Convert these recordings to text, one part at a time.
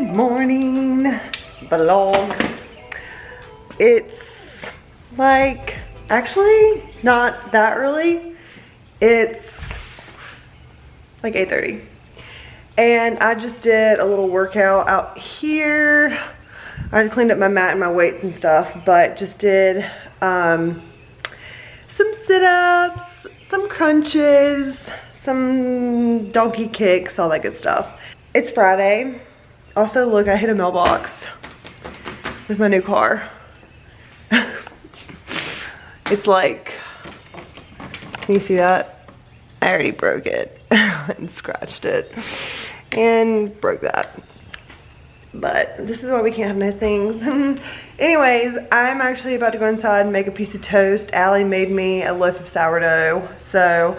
morning vlog. It's like actually not that early. It's like 8:30 and I just did a little workout out here. I cleaned up my mat and my weights and stuff, but just did some sit-ups, some crunches, some donkey kicks, all that good stuff. It's Friday. Also, look, I hit a mailbox with my new car. It's like, can you see that? I already broke it and scratched it and broke that. But this is why we can't have nice things. Anyways, I'm actually about to go inside and make a piece of toast. Allie made me a loaf of sourdough, so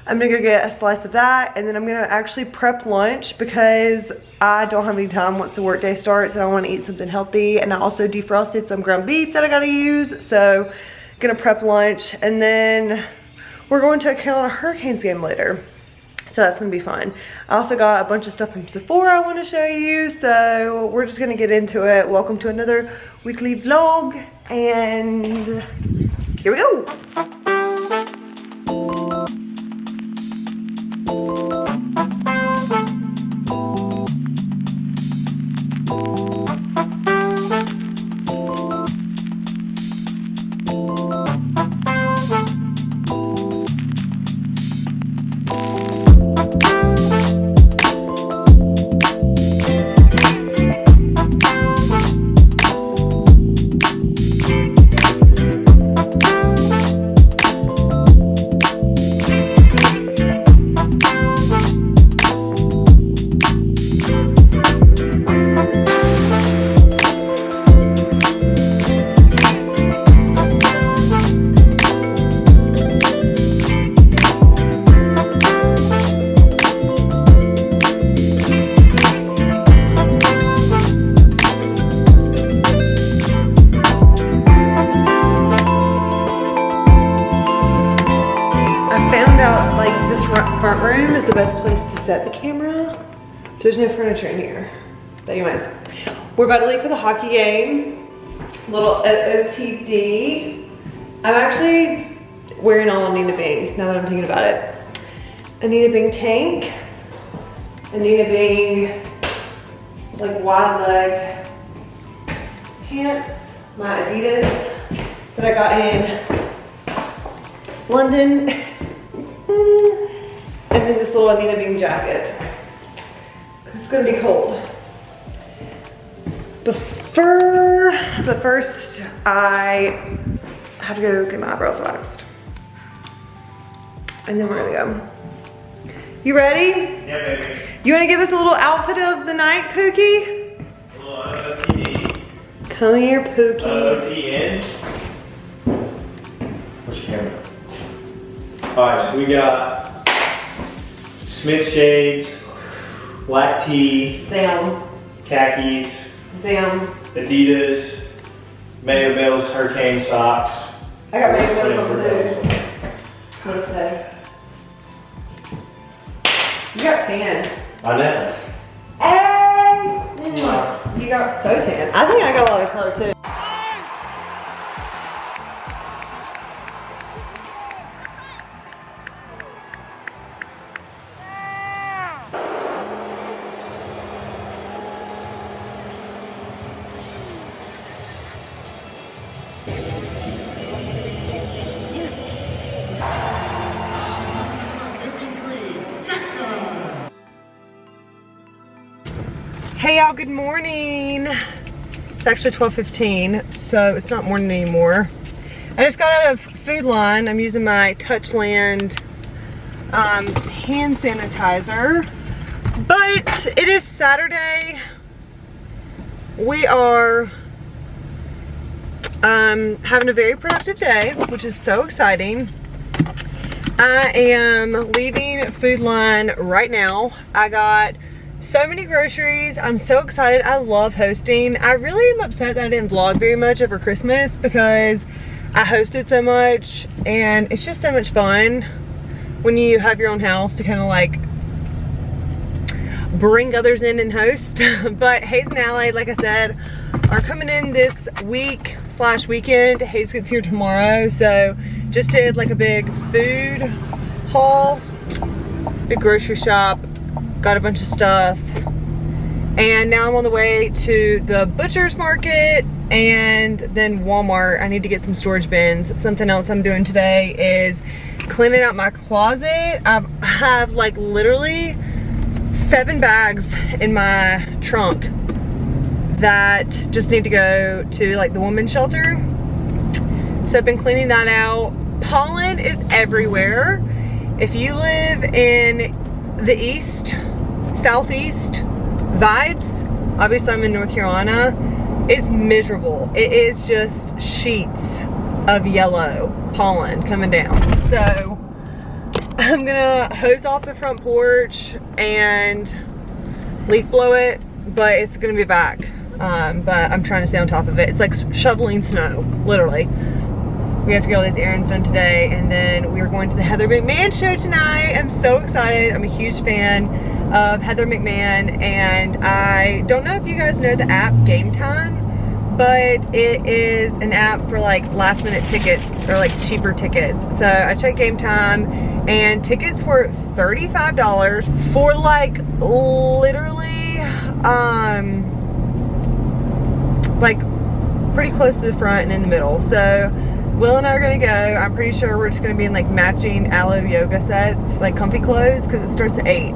I'm gonna go get a slice of that, and then I'm gonna actually prep lunch because I don't have any time once the workday starts and I want to eat something healthy. And I also defrosted some ground beef that I gotta use, so gonna prep lunch, and then we're going to a Carolina Hurricanes game later. So that's gonna be fun. I also got a bunch of stuff from Sephora I wanna show you, so we're just gonna get into it. Welcome to another weekly vlog, and here we go. Front room is the best place to set the camera. There's no furniture in here. But anyways, we're about to leave for the hockey game. Little OOTD. I'm actually wearing all Nina Bing now that I'm thinking about it. A Nina Bing tank. A Nina Bing like wide leg pants. My Adidas that I got in London. And then this little Nina Bing jacket, because it's gonna be cold. But first, I have to go get my eyebrows waxed. And then we're gonna go. You ready? Yeah, baby. You wanna give us a little outfit of the night, Pookie? A little OOTD. Come here, Pookie. OOTN. Where's your camera? Alright, so we got Smith shades, black tee, Them. khakis, Them. Adidas, Mayo Mills Hurricane socks. I got my clothes on too. Let's say. You got tan. I know. Hey! You got so tan. I think I got a lot of color too. Hey y'all, good morning. It's actually 12:15, so it's not morning anymore. I just got out of Food Line. I'm using my Touchland hand sanitizer, but it is Saturday. We are having a very productive day, which is so exciting. I am leaving Food Line right now. I got so many groceries. I'm so excited. I love hosting. I really am upset that I didn't vlog very much over Christmas because I hosted so much, and it's just so much fun when you have your own house to kind of like bring others in and host. But Hayes and Allie, like I said, are coming in this week / weekend. Hayes gets here tomorrow, so just did like a big food haul, big grocery shop, got a bunch of stuff. And now I'm on the way to the butcher's market and then Walmart. I need to get some storage bins. Something else I'm doing today is cleaning out my closet. I have like literally 7 bags in my trunk that just need to go to like the women's shelter. So I've been cleaning that out. Pollen is everywhere. If you live in the east, southeast vibes, obviously I'm in North Carolina, it's miserable. It is just sheets of yellow pollen coming down. So I'm gonna hose off the front porch and leaf blow it, but it's gonna be back. But I'm trying to stay on top of it. It's like shoveling snow, literally. We have to get all these errands done today, and then we are going to the Heather McMahan show tonight. I'm so excited. I'm a huge fan of Heather McMahan, and I don't know if you guys know the app Game Time, but it is an app for like last minute tickets or like cheaper tickets. So I checked Game Time and tickets were $35 for like literally like pretty close to the front and in the middle. So Will and I are gonna go. I'm pretty sure we're just gonna be in like matching aloe yoga sets, like comfy clothes, because it starts at 8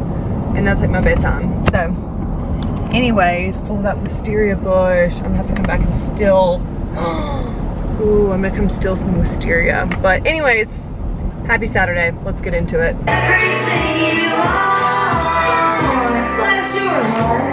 and that's like my bedtime. So anyways, oh, that wisteria bush. I'm gonna have to come back and still, ooh, I'm gonna come steal some wisteria. But anyways, happy Saturday. Let's get into it. Everything you are, bless your heart.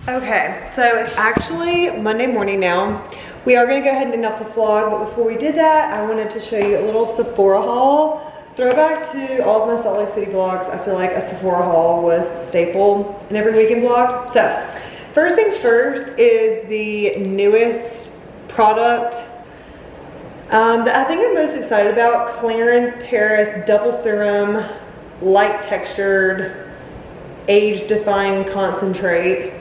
Okay, so it's actually Monday morning now. We are gonna go ahead and end off this vlog, but before we did that, I wanted to show you a little Sephora haul. Throwback to all of my Salt Lake City vlogs. I feel like a Sephora haul was a staple in every weekend vlog. So, first things first is the newest product that I think I'm most excited about. Clarins Paris Double Serum Light Textured Age Defying Concentrate.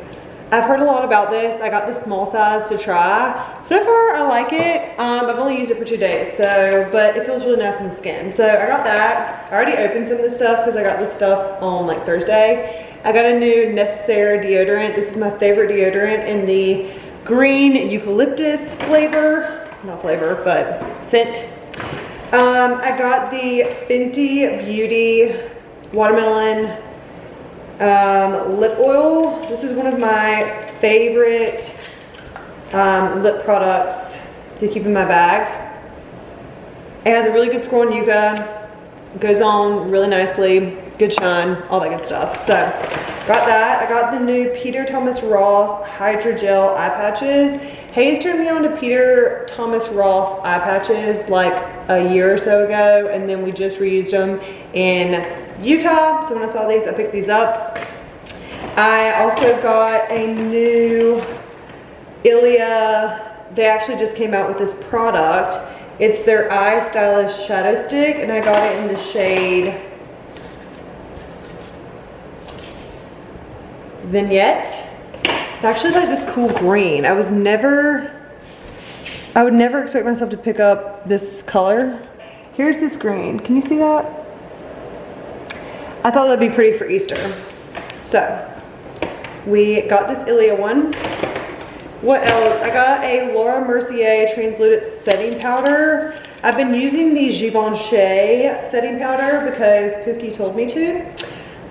I've heard a lot about this. I got the small size to try. So far, I like it. I've only used it for 2 days, but it feels really nice on the skin. So I got that. I already opened some of this stuff because I got this stuff on like Thursday. I got a new Necessaire deodorant. This is my favorite deodorant in the green eucalyptus flavor. Not flavor, but scent. I got the Fenty Beauty Watermelon lip oil. This is one of my favorite lip products to keep in my bag. It has a really good score on Yucca. Goes on really nicely, good shine, all that good stuff. So, got that. I got the new Peter Thomas Roth Hydrogel eye patches. Hayes turned me on to Peter Thomas Roth eye patches like a year or so ago, and then we just reused them in Utah. So when I saw these, I picked these up. I also got a new Ilia. They actually just came out with this product. It's their Eye Stylish Shadow Stick, and I got it in the shade Vignette. It's actually like this cool green. I would never expect myself to pick up this color. Here's this green. Can you see that? I thought that'd be pretty for Easter. So, we got this Ilia one. What else? I got a Laura Mercier translucent setting powder. I've been using the Givenchy setting powder because Pookie told me to.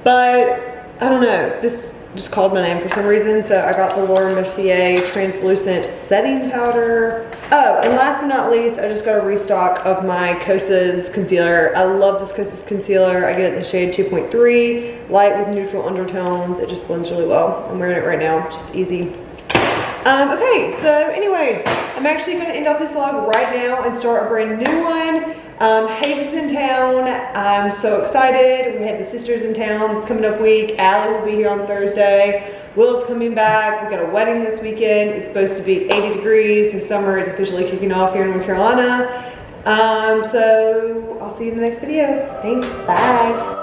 But, I don't know. This just called my name for some reason. So I got the Laura Mercier translucent setting powder. Oh, and last but not least, I just got a restock of my Kosas concealer. I love this Kosas concealer. I get it in the shade 2.3, light with neutral undertones. It just blends really well. I'm wearing it right now, just easy. Okay, so anyway, I'm actually gonna end off this vlog right now and start a brand new one. Hayes is in town. I'm so excited. We had the sisters in town this coming up week. Allie will be here on Thursday. Will's coming back. We got a wedding this weekend. It's supposed to be 80 degrees, and summer is officially kicking off here in North Carolina. So I'll see you in the next video. Thanks, bye.